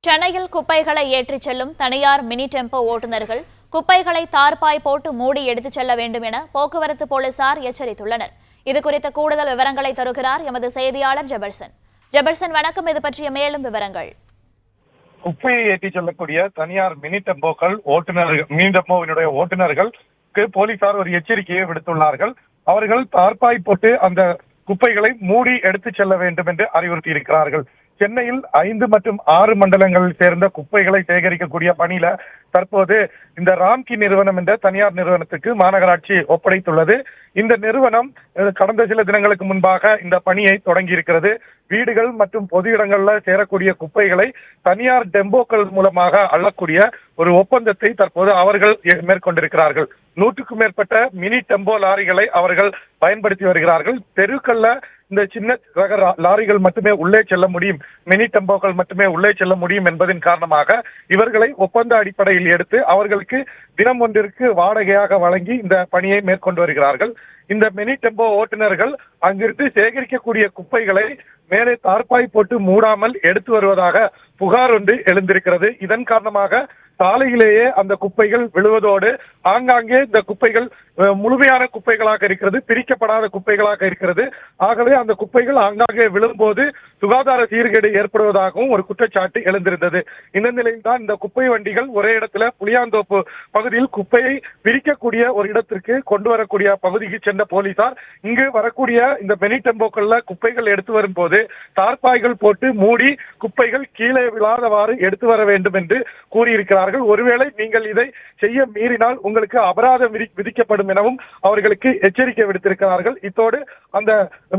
சென்னையில் குப்பைகளை ஏற்றிச் செல்லும் தனியார் மினி டெம்போ ஓட்டுநர்கள் குப்பைகளை தார்பாய் போட்டு மூடி எடுத்துச் செல்ல வேண்டும் என போக்குவரத்து போலீசார் எச்சரித்துள்ளனர். இதுகுறித்த கூடுதல் விவரங்களை தருகிறார் எமது செய்தியாளர் ஜெபர்சன். ஜெபர்சன், வணக்கம். இது பற்றிய மேலும் விவரங்கள். குப்பையை ஏற்றிச் செல்லக்கூடிய தனியார் மினி டெம்போவினுடைய ஓட்டுநர்களுக்கு போலீசார் ஒரு எச்சரிக்கையை விடுத்துள்ளார்கள். அவர்கள் தார்பாய் போட்டு அந்த குப்பைகளை மூடி எடுத்துச் செல்ல வேண்டும் என்று அறிவுறுத்தி இருக்கிறார்கள். சென்னையில் 5 மற்றும் 6 மண்டலங்களில் சேர்ந்த குப்பைகளை சேகரிக்கக்கூடிய பணியில தற்போது இந்த ராம்கி நிறுவனம் என்ற தனியார் நிறுவனத்துக்கு மாநகராட்சி ஒப்படைத்துள்ளது. இந்த நிறுவனம் கடந்த சில தினங்களுக்கு முன்பாக இந்த பணியை தொடங்கி இருக்கிறது. வீடுகள் மற்றும் பொது இடங்கள்ல சேரக்கூடிய குப்பைகளை தனியார் டெம்போக்கள் மூலமாக அள்ளக்கூடிய ஒரு ஒப்பந்தத்தை தற்போது அவர்கள் மேற்கொண்டிருக்கிறார்கள். 100க்கும் மேற்பட்ட மினி டெம்போ லாரிகளை அவர்கள் பயன்படுத்தி வருகிறார்கள். தெருக்கள்ல இந்த சின்ன ரக லாரிகள் மட்டுமே உள்ளே செல்ல முடியும், மினி டெம்போக்கள் மட்டுமே உள்ளே செல்ல முடியும் என்பதன் காரணமாக இவர்களை ஒப்பந்த அடிப்படையில் எடுத்து அவர்களுக்கு தினம் ஒன்றிற்கு வாடகையாக வழங்கி இந்த பணியை மேற்கொண்டு வருகிறார்கள். இந்த மினி டெம்போ ஓட்டுநர்கள் அங்கிருந்து சேகரிக்கக்கூடிய குப்பைகளை மேலே தார்பாய் போட்டு மூடாமல் எடுத்து வருவதாக புகார் ஒன்று எழுந்திருக்கிறது. இதன் காரணமாக சாலையிலேயே அந்த குப்பைகள் விழுவதோடு ஆங்காங்கே இந்த குப்பைகள் முழுமையான குப்பைகளாக இருக்கிறது, பிரிக்கப்படாத குப்பைகளாக இருக்கிறது. ஆகவே அந்த குப்பைகள் ஆங்காங்கே விழும்போது சுகாதார சீர்கேடு ஏற்படுவதாகவும் ஒரு குற்றச்சாட்டு எழுந்திருந்தது. இந்த நிலையில் தான் இந்த குப்பை வண்டிகள் ஒரே இடத்துல புளியாந்தோப்பு பகுதியில் குப்பையை பிரிக்கக்கூடிய ஒரு இடத்திற்கு கொண்டு வரக்கூடிய பகுதிக்கு சென்ற போலீசார் இங்கு வரக்கூடிய இந்த மினி டெம்போக்கள்ல குப்பைகள் எடுத்து வரும்போது தார்பாய்கள் போட்டு மூடி குப்பைகள் கீழே விழாதவாறு எடுத்து வர வேண்டும் என்று கூறியிருக்கிறார்கள். ஒருவேளை நீங்கள் இதை செய்ய மீறினால் உங்களுக்கு அபராதம் விதிக்கப்படும் எனவும் அவர்களுக்கு எச்சரிக்கை விடுத்திருக்கிறார்கள். இத்தோடு அந்த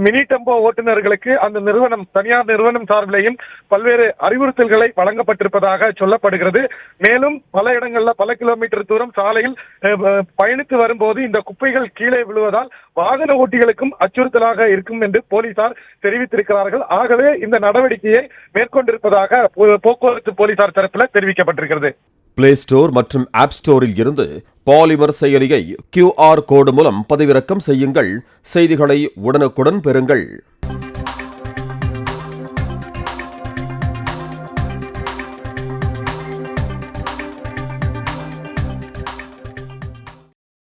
மினி டெம்போ ஓட்டுநர்களுக்கு அந்த நிறுவனம் தனியார் நிறுவனம் சார்பிலேயும் பல்வேறு அறிவுறுத்தல்களை வழங்கப்பட்டிருப்பதாக சொல்லப்படுகிறது. மேலும் பல இடங்கள்ல பல கிலோமீட்டர் தூரம் சாலையில் பயணித்து வரும்போது இந்த குப்பைகள் கீழே விழுவதால் வாகன ஓட்டிகளுக்கும் அச்சுறுத்தலாக இருக்கும் என்று போலீசார் தெரிவித்திருக்கிறார்கள். ஆகவே இந்த நடவடிக்கையை மேற்கொண்டிருப்பதாக போக்குவரத்து போலீசார் தரப்பில் தெரிவிக்கப்பட்டிருக்கிறது. பிளே ஸ்டோர் மற்றும் ஆப் ஸ்டோரில் இருந்து பாலிமர் செயலியை QR கோடு மூலம் பதிவிறக்கம் செய்யுங்கள். செய்திகளை உடனுக்குடன் பெறுங்கள்.